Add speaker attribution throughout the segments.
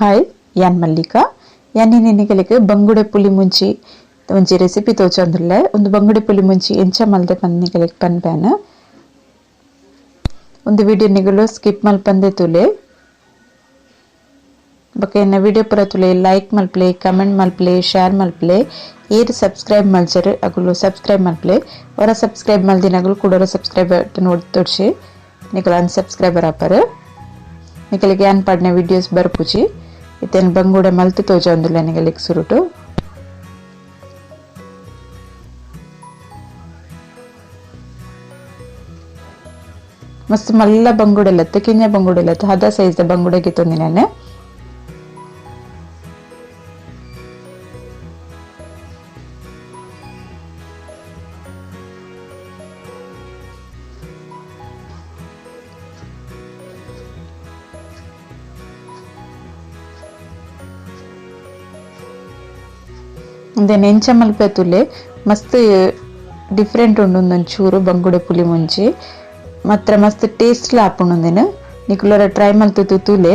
Speaker 1: Hi ಯಾನ್ ಮಲ್ಲಿಕಾ ಯಾನಿ ನಿನಗಳಿಗೆ ಬಂಗುಡೆ ಪುಲಿ ಮುಂಚಿ ಒಂಜಿ ರೆಸಿಪಿ ತೋಚಂದಿರಲೆ ಒಂದು ಬಂಗುಡೆ ಪುಲಿ ಮುಂಚಿ ಎಂಚ ಮಲ್ದೆ ಪನ್ನಿಗಳಿಗೆ ಪನ್ಪೇನ ಒಂದು ವಿಡಿಯೋ ನಿಗಲು ಸ್ಕಿಪ್ ಮಲ್ಪಂದೆ ತುಲೆ ಬಕ ಎನ್ನ ವಿಡಿಯೋ ಪುರ ತುಲೆ ಲೈಕ್ ಮಲ್ಪ್ಲೆ ಕಮೆಂಟ್ ಮಲ್ಪ್ಲೆ ಶೇರ್ ಮಲ್ಪ್ಲೆ ಏರು ಸಬ್ಸ್ಕ್ರೈಬ್ ಮಲ್ಚರು ಅಗಲು ಸಬ್ಸ್ಕ್ರೈಬ್ ಮಲ್ಪ್ಲೆ ಅವರ ಸಬ್ಸ್ಕ್ರೈಬ್ ಮಲ್ದಿನಗಲು ಕೂಡ ಸಬ್ಸ್ಕ್ರೈಬ್ ಬಟನ್ ಒತ್ತೊಡ್ಸಿ ನಿಗಲು ಅನ್ಸಬ್ಸ್ಕ್ರೈಬರ್ ಆಪರು ನಿಗಲಿಗೆ ಏನ್ ಪಾಡ್ನ ವಿಡಿಯೋಸ್ ಬರ್ಪುಜಿ ಇತ್ತೇನು ಬಂಗುಡೆ ಮಲ್ತು ತೋಜಂದುಲ್ಲ ನಿಗಲಿಗೆ ಸುರುಟು ಮಸ್ತ್ ಮಲ್ಲ ಬಂಗುಡೆಲತ್ತು ಕಿಂಜ ಬಂಗುಡೆಲತ್ತು ಹದ ಸೈಜ್ ಬಂಗುಡೆಗೆ ತೊಂದಿ ನಾನು ನೆಂಚ ಮಲ್ಪೆ ತುಲೆ ಮಸ್ತ್ ಡಿಫ್ರೆಂಟ್ ಉಂಡು ಚೂರು ಬಂಗುಡೆ ಪುಲಿ ಮುಂಚಿ ಮಾತ್ರ ಮಸ್ತ್ ಟೇಸ್ಟ್ ಆಪುಂಡು ನಿಕುಲರ ಟ್ರೈ ಮಲ್ತು ತುಲೆ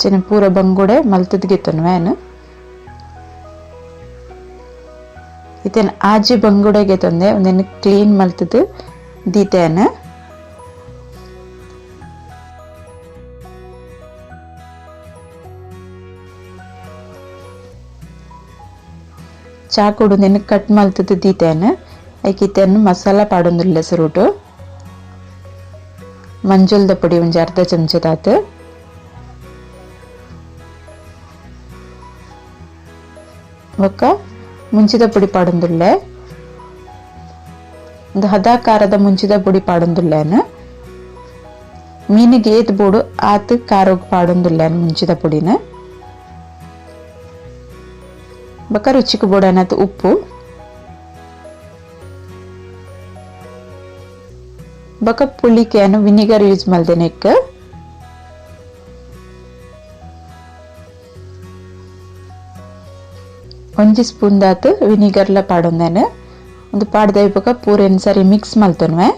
Speaker 1: ಚೆನ್ನ ಪೂರ ಬಂಗುಡೆ ಮಲ್ತದ್ ಗೆತ್ತನು ವ್ಯಾನ್ ಇತೇನು ಆಜಿ ಬಂಗುಡೆಗೆ ತಂದೆ ಒಂದೇನು ಕ್ಲೀನ್ ಮಲ್ತದ್ ದೀತೇನ ಚಾಕುಡು ನೆನ ಕಟ್ ಮಲ್ತದ್ದು ದೀತೇನೆ ಐಕಿತೇನು ಮಸಾಲ ಪಾಡೊಂದುಲ್ಲ ಸುರುಟು ಮಂಜುಲ್ದ ಪುಡಿ ಒಂಜಿ ಅರ್ಧ ಚಮಚದಾತು ಬೊಕ್ಕ ಮುಂಚಿದ ಪುಡಿ ಪಾಡೊಂದುಲ್ಲೆ ಒಂದು ಹದ ಖಾರದ ಮುಂಚಿದ ಪುಡಿ ಪಾಡೊಂದುಲ್ಲೇನು ಮೀನಿಗೆ ಏತ್ ಬೋಡು ಆತು ಖಾರೋಗ್ ಪಾಡೊಂದುಲ್ಲೇನು ಮುಂಚಿದ ಪುಡಿನ ಬಕ ರುಚಿಗೆ ಬೋಡನದು ಉಪ್ಪು ಬಕ ಪುಳಿಕೆಯನ್ನು ವಿನಿಗರ್ ಯೂಸ್ ಮಲ್ದೆ ನೆಕ್ ಒಂಜಿ ಸ್ಪೂನ್ ದಾತು ವಿನಿಗರ್ಲ ಪಾಡೊಂದೇನೆ ಒಂದು ಪಾಡ್ದ ಬಕ ಪೂರ ಸರಿ ಮಿಕ್ಸ್ ಮಲ್ತನ್ವೆ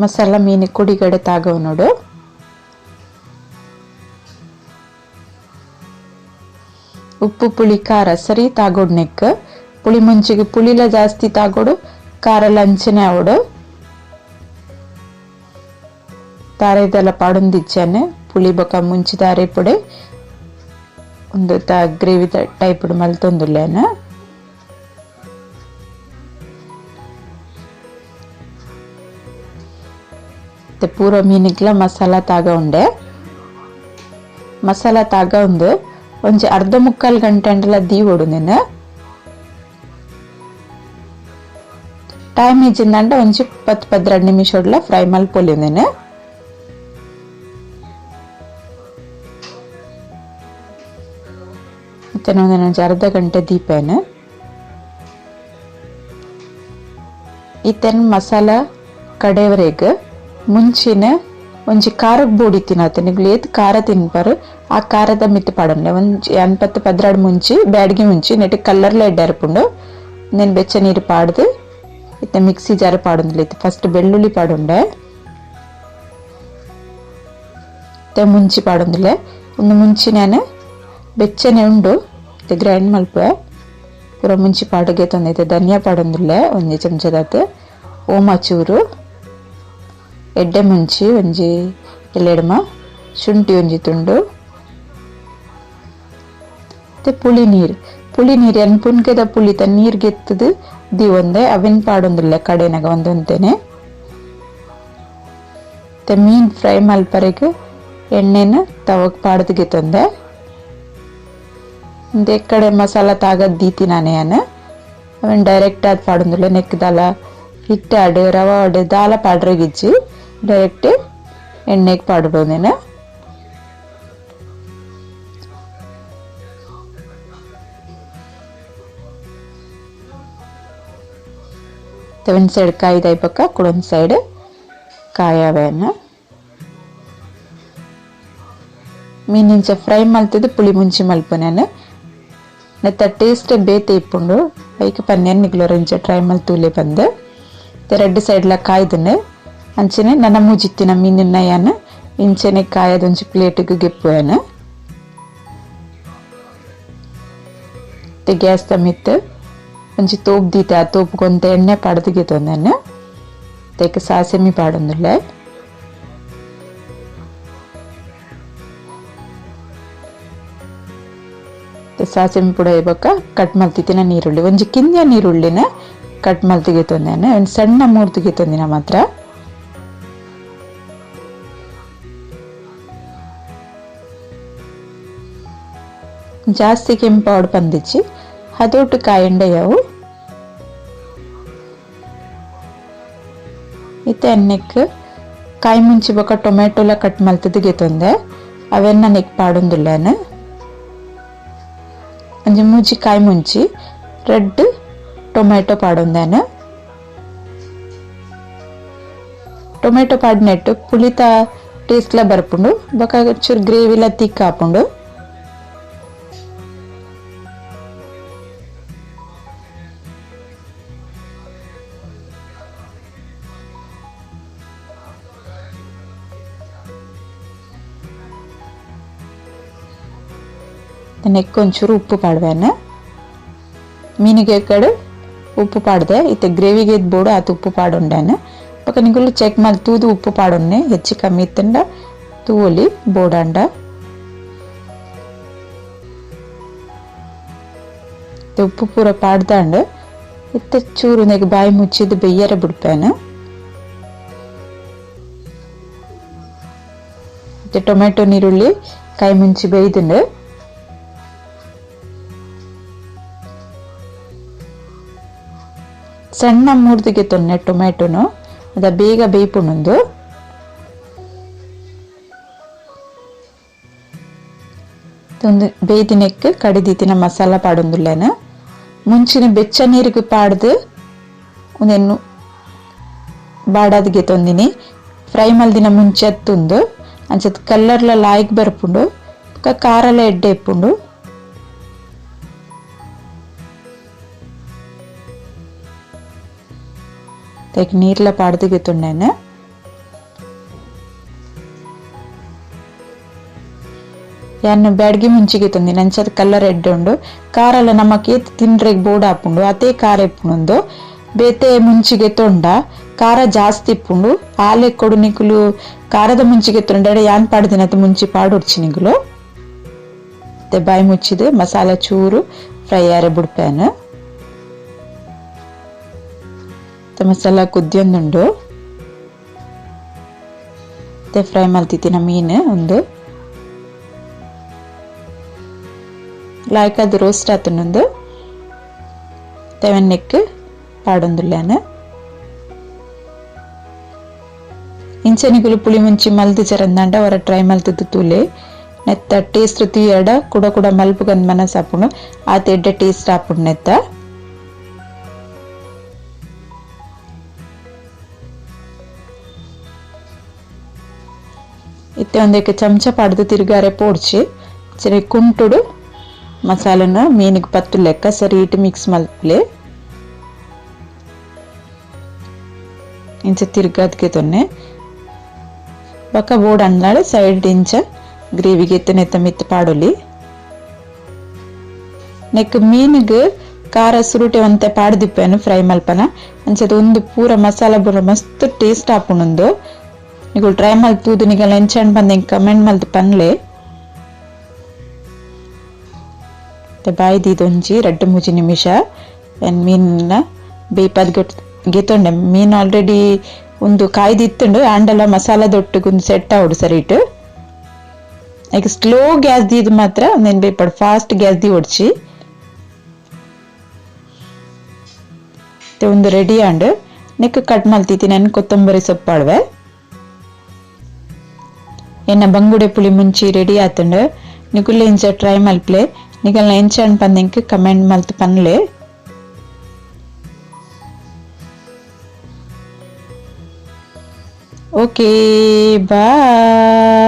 Speaker 1: ಮಸಾಲ ಮೀನು ಕುಡಿಗಡೆ ತಾಗವ್ ನೋಡು ಉಪ್ಪು ಪುಳಿ ಖಾರ ಸರಿ ತಾಗೋಡ್ ನೆಕ್ ಪುಳಿ ಮುಂಚಿಗೆ ಪುಳಿಲ ಜಾಸ್ತಿ ತಾಗೋಡು ಖಾರಲ ಅಂಚನೆ ಆವಡು ತಾರೆದೆಲ್ಲ ಪಾಡೊಂದಿಚ್ಚನೆ ಪುಳಿ ಬೊಕ ಮುಂಚಿ ತಾರೆ ಪುಡೆ ಒಂದು ಗ್ರೇವಿ ಟೈಪ್ ಮಲ್ತೊಂದುಲ್ಲೇನ ಪೂರ ಮೀನಿಗ್ಲ ಮಸಾಲ ತಾಗ ಉಂಡೆ ಮಸಾಲ ತಾಗ ಉಂದು ಒಂಜಿ ಅರ್ಧ ಮುಕ್ಕಾಲ್ ಗಂಟೆ ಅಂಡಲ ದೀವೊಡು ನೆನ ಟೈಮ್ ಇಜ್ಜಿಂದಂಡ ಒಂಜಿ 10-12 ನಿಮಿಷ ಒಡ್ಲ ಫ್ರೈ ಮಲ್ಪೊಲಿ ನೆನ ಮತ್ತೆ ಒಂಜಿ ಅರ್ಧ ಗಂಟೆ ದೀಪೇನ ಇತ್ತೇನು ಮಸಾಲ ಕಡೆವರೆಗ್ ಮುಂಚಿನ ಒಂಜಿ ಖಾರಗ್ ಬೋಡಿ ತಿನ್ನತ್ತೆ ನಿಗ್ಲು ಏತ್ ಖಾರ ತಿನ್ಪಾರು ಆ ಖಾರದ ಮಿತ್ತು ಪಾಡಂಡೆ ಒಂಜಿ 10-12 ಮುಂಚಿ ಬ್ಯಾಡ್ಗಿ ಮುಂಚಿ ನೆಟ್ ಕಲ್ಲರ್ಲ ಎಡ್ಡಾರ್ಪುಂಡು ನೆನ್ ಬೆಚ್ಚ ನೀರು ಪಾಡ್ದು ಇತ್ತ ಮಿಕ್ಸಿ ಜಾರ ಪಾಡೊಂದಿಲ್ಲ ಇತ್ತು ಫಸ್ಟ್ ಬೆಳ್ಳುಳ್ಳಿ ಪಾಡುಂಡೆ ಇತ್ತ ಮುಂಚಿ ಪಾಡೊಂದಿಲ್ಲ ಒಂದು ಮುಂಚಿ ನಾನು ಬೆಚ್ಚನೆ ಉಂಡು ಇತ್ತೆ ಗ್ರೈಂಡ್ ಮಲ್ಪೆ ಪೂರ ಮುಂಚಿ ಪಾಡಗೆ ತಂದೈತೆ ಧನಿಯಾ ಪಾಡೊಂದಿಲ್ಲ ಒಂಜಿ ಚಮಚದಾತು ಓಮ ಚೂರು ಎಡ್ಡೆ ಮುಂಚಿ ಒಂಜಿ ಎಲೆಡ್ಮ ಶುಂಠಿ ಒಂಜಿ ತುಂಡು ಮತ್ತೆ ಪುಳಿ ನೀರು ಏನು ಪುನ್ಕೆದ ಪುಳಿ ತ ನೀರ್ ಗೆತ್ತದು ದಿ ಒಂದೇ ಅವೆನ್ ಪಾಡೊಂದಿಲ್ಲ ಕಡೆನಾಗ ಒಂದೊಂತೇನೆ ಮತ್ತೆ ಮೀನ್ ಫ್ರೈ ಮಲ್ಪರೆಗೆ ಎಣ್ಣೆನ ತವಕ್ ಪಾಡ್ದು ಗೆತ್ತಂದೆ ಒಂದೇ ಕಡೆ ಮಸಾಲ ತಾಗದ್ ದೀತಿ ನಾನೇ ಅವನ್ ಡೈರೆಕ್ಟ್ ಆದ್ ಪಾಡೊಂದಿಲ್ಲ ನೆಕ್ದಾಲ ಹಿಟ್ಟಾಡು ರವಾ ಆಡು ದಾಲ ಪಾಡ್ರೆಗಿಜ್ಜಿ ಡೈರೆಕ್ಟ್ ಎಣ್ಣೆಗೆ ಪಾಡೋದೇನ ಒಂದು ಸೈಡ್ ಕಾಯ್ದಾಯಿ ಪಕ್ಕ ಕುಡೊಂದು ಸೈಡ್ ಕಾಯವೇನ ಮೀನಿಂಚ ಫ್ರೈ ಮಲ್ತದ್ದು ಪುಳಿ ಮುಂಚಿ ಮಲ್ಪನೇನು ನೆತ್ತ ಟೇಸ್ಟ್ ಬೇತೆ ಇಪ್ಪುಂಡು ಐಕೆ ಪನ್ಯನ್ ನಿಗ್ಲೋರ ಇಂಚ ಟ್ರೈ ಮಲ್ ತೂಲೆ ಬಂದೆ ಎರಡು ಸೈಡ್ಲ ಕಾಯ್ದನೆ ಅಂಚನೆ ನನ್ನ ಮೂಜಿತ್ತಿನ ಮೀನಿನ ಯಾನ ಇಂಚನೆ ಕಾಯದೊಂಚಿ ಪ್ಲೇಟ್ಗೆ ಗೆಪ್ಪುವೆನ ಗ್ಯಾಸ್ ತಮ್ಮಿತ್ತು ಒಂಚಿ ತೋಪ್ ದೀತೆ ಆ ತೋಪ್ ಕೊಂತ ಎಣ್ಣೆ ಪಡೆದಿಗೆ ತೊಂದೆನೆ ತೆಕ್ಕೆ ಸಾಸೆಮಿ ಪಾಡೊಂದುಲ್ಲ ಸಾಸೆಮಿ ಪುಡ ಇವಾಗ ಕಟ್ ಮಲ್ತಿತ್ತಿನ ನೀರುಳ್ಳಿ ಒಂಜಿ ಕಿಂದಿಯ ನೀರುಳ್ಳಿನ ಕಟ್ ಮಲ್ತಿಗೆ ತೊಂದೆನೆ ಒಂದು ಸಣ್ಣ ಮೂರ್ತಿಗೆ ತೊಂದಿನ ಮಾತ್ರ ಜಾಸ್ತಿ ಕೆಂಪಾಡು ಬಂದಿಚ್ಚಿ ಅದೊಟ್ಟು ಕಾಯಂಡ ಯಾವು ಇತ್ತೆ ಎಣ್ಣೆಕ್ ಕಾಯಿ ಮುಂಚಿ ಬೊಕ ಟೊಮೆಟೊಲ ಕಟ್ ಮಲ್ತದಿಗೆ ತೊಂದೆ ಅವೆನ್ನ ನೆಕ್ ಪಾಡೊಂದುಲ್ಲೇನ ಒಂಜಿ ಮೂಜಿ ಕಾಯಿ ಮುಂಚಿ ರೆಡ್ ಟೊಮೆಟೊ ಪಾಡೊಂದೇನ ಟೊಮೆಟೊ ಪಾಡ್ನೆಟ್ಟು ಪುಳಿತ ಟೇಸ್ಟ್ಲ ಬರ್ಪುಂಡು ಬೊಕ ಚೂರು ಗ್ರೇವಿಲ ತಿಕ್ಕ ಹಾಪುಂಡು ನೆಕ್ ಒಂಚೂರು ಉಪ್ಪು ಪಾಡ್ವೇನ ಮೀನಿಗೆ ಕಡೆ ಉಪ್ಪು ಪಾಡ್ದೆ ಇತ್ತೆ ಗ್ರೇವಿಗೆ ಬೋಡು ಆತ ಉಪ್ಪು ಪಾಡುಂಡೇನೆ ಪಕ್ಕ ನಿಗುಲು ಚೆಕ್ ಮಾಡಿ ತೂದು ಉಪ್ಪು ಪಾಡೊನ್ನೆ ಹೆಚ್ಚು ಕಮ್ಮಿ ಇತ್ತಂಡ ತೂವಲಿ ಬೋಡಾಂಡ ಉಪ್ಪು ಪೂರ ಪಾಡ್ದಾಂಡ್ ಇತ್ತೆ ಚೂರು ನೆಗ್ ಬಾಯಿ ಮುಚ್ಚಿದ್ದು ಬೆಯ್ಯರ ಬಿಡ್ಪೇನ ಇತ್ತೆ ಟೊಮೆಟೊ ನೀರುಳ್ಳಿ ಕಾಯಿ ಮುಂಚಿ ಬೇಯ್ದುಂಡು ಸಣ್ಣ ಮೂರ್ತಿಗೆ ತೊನ್ನೆ ಟೊಮೆಟೊನು ಅದ ಬೇಗ ಬೇಯ್ಪುಣೊಂದು ಒಂದು ಬೇಯ್ದಿನಕ್ಕೆ ಕಡಿದಿತ್ತಿನ ಮಸಾಲ ಪಾಡೊಂದುಲ್ಲೇನ ಮುಂಚಿನ ಬೆಚ್ಚ ನೀರಿಗೆ ಪಾಡ್ದು ಒಂದೇನು ಬಾಡಾದಿಗೆ ತೊಂದಿನಿ ಫ್ರೈ ಮಲ್ದಿನ ಮುಂಚೆ ತುಂದು ಅಂಚತ್ ಕಲ್ಲರ್ಲ ಲಾಯ್ಕ್ ಬರ್ಪುಂಡು ಖಾರಲ ಎಡ್ಡೆ ಇಪ್ಪುಂಡು ತೆಗ್ ನೀರ್ಲ ಪಾಡ್ದಿಗೆ ತುಂಡೇನೆ ಯಾನು ಬ್ಯಾಡ್ಗಿ ಮುಂಚಿಗೆ ತಂದಿ ನಂಚದ ಕಲ್ಲರ್ ಎಡ್ಡೆ ಉಂಡು ಕಾರಲ್ಲ ನಮಕ್ ತಿಂಡ್ರೆಗ್ ಬೋರ್ಡ್ ಹಾಪುಂಡು ಅದೇ ಖಾರ ಇಪ್ಪುಂಡು ಬೇತೆ ಮುಂಚಿಗೆ ತೊಂಡ ಖಾರ ಜಾಸ್ತಿ ಇಪ್ಪುಂಡು ಆಲೆ ಕೊಡು ನಿಕುಲು ಖಾರದ ಮುಂಚಿಗೆ ತೊಂಡ ಯಾನ್ ಪಾಡ್ದಿನತ್ ಮುಂಚಿ ಪಾಡೊಡ್ಚಿ ನಿಗುಲು ಬಾಯಿ ಮುಚ್ಚಿದೆ ಮಸಾಲ ಚೂರು ಫ್ರೈ ಆರೆ ಬಿಡ್ಪೇನು ಮಸಾಲ ಕುದ್ಯೊಂದುಂಡು ಫ್ರೈ ಮಲ್ತಿತ್ತಿನ ಮೀನು ಒಂದು ಲಾಯ್ಕ್ ಅದು ರೋಸ್ಟ್ ಆತನೊಂದು ತೆವನ್ನೆಕ್ ಪಾಡೊಂದುಲ್ಲೇನ ಇಂಚನಿಗುಲು ಪುಳಿ ಮುಂಚಿ ಮಲ್ದು ಚರಂದಂಡ ಅವರ ಟ್ರೈ ಮಲ್ತದ್ದು ತೂಲೆ ನೆತ್ತ ಟೇಸ್ಟ್ ತುಯ್ಯಡ ಕುಡ ಕುಡ ಮಲ್ಪುಗಂದ್ ಮನಸ್ ಹಾಪುಂಡು ಆತ ಎಡ್ಡೆ ಟೇಸ್ಟ್ ಹಾಪುಂಡು ನೆತ್ತ ಇತ್ತೆ ಒಂದಕ್ಕೆ ಚಮಚ ಪಾಡ್ದು ತಿರ್ಗಾರೆ ಪೋಡ್ಚಿ ಸರಿ ಕುಂಟುಡು ಮಸಾಲನ ಮೀನಿಗೆ ಪತ್ತು ಲೆಕ್ಕ ಸರಿ ಇಟ್ಟು ಮಿಕ್ಸ್ ಮಲ್ಪಲೆ ಇಂಚ ತಿರ್ಗಾದ್ಗೆ ತೊನ್ನೆ ಬಕ್ಕ ಬೋರ್ಡ್ ಅನ್ಲಾಡು ಸೈಡ್ ಇಂಚ ಗ್ರೇವಿಗೆ ಎತ್ತ ಮಿತ್ ಪಾಡೊಲಿ ನೆಕ್ ಮೀನಿಗೆ ಖಾರ ಸುರುಟೆ ಒಂತೆ ಪಾಡ್ದಿಪ್ಪೇನು ಫ್ರೈ ಮಲ್ಪನ ಅಂಚದ ಒಂದು ಪೂರ ಮಸಾಲ ಬುರ ಮಸ್ತ್ ಟೇಸ್ಟ್ ಹಾಪುಣೊಂದು ನಿಗುಲ್ ಟ್ರೈ ಮಲ್ತುದು ನಿಗಲ್ ಎಂಚಂಡ್ ಬಂದ ಕಮೆಂಟ್ ಮಲ್ತು ಪನ್ಲೆ ಬಾಯ್ದಿದೊಂಜಿ 2-3 ನಿಮಿಷ ಮೀನ ಬೇಯ್ಪದ್ ಗೆತ್ತೊಂಡೆ ಮೀನು ಆಲ್ರೆಡಿ ಒಂದು ಕಾಯ್ದಿತ್ತುಂಡು ಆಂಡಲ ಮಸಾಲ ದೊಟ್ಟುಗೊಂದು ಸೆಟ್ ಆವಡು ಸರಿಟ್ ಈಗ ಸ್ಲೋ ಗ್ಯಾಸ್ ದೀದು ಮಾತ್ರ ಒಂದೇನು ಬೇಯ್ಪಡು ಫಾಸ್ಟ್ ಗ್ಯಾಸ್ ದಿ ಒಡ್ಚಿ ಒಂದು ರೆಡಿ ಆಂಡ್ ನೆಕ್ ಕಟ್ ಮಲ್ತಿತ್ತಿ ನಾನು ಕೊತ್ತಂಬರಿ ಸೊಪ್ಪಾಡ್ವೆ ಎನ್ನ ಬಂಗುಡೆ ಪುಳಿ ಮುಂಚಿ ರೆಡಿ ಆತಂಡು ನಿಗುಲ್ಲ ಇಂಚ ಟ್ರೈ ಮಲ್ಪ್ಲೆ ನಿಗಲ್ನ ಎಂಚಂಡ್ ಪಂದೆಂಕ್ ಕಮೆಂಟ್ ಮಲ್ತು ಪನ್ಲೆ ಓಕೆ ಬಾಯ್.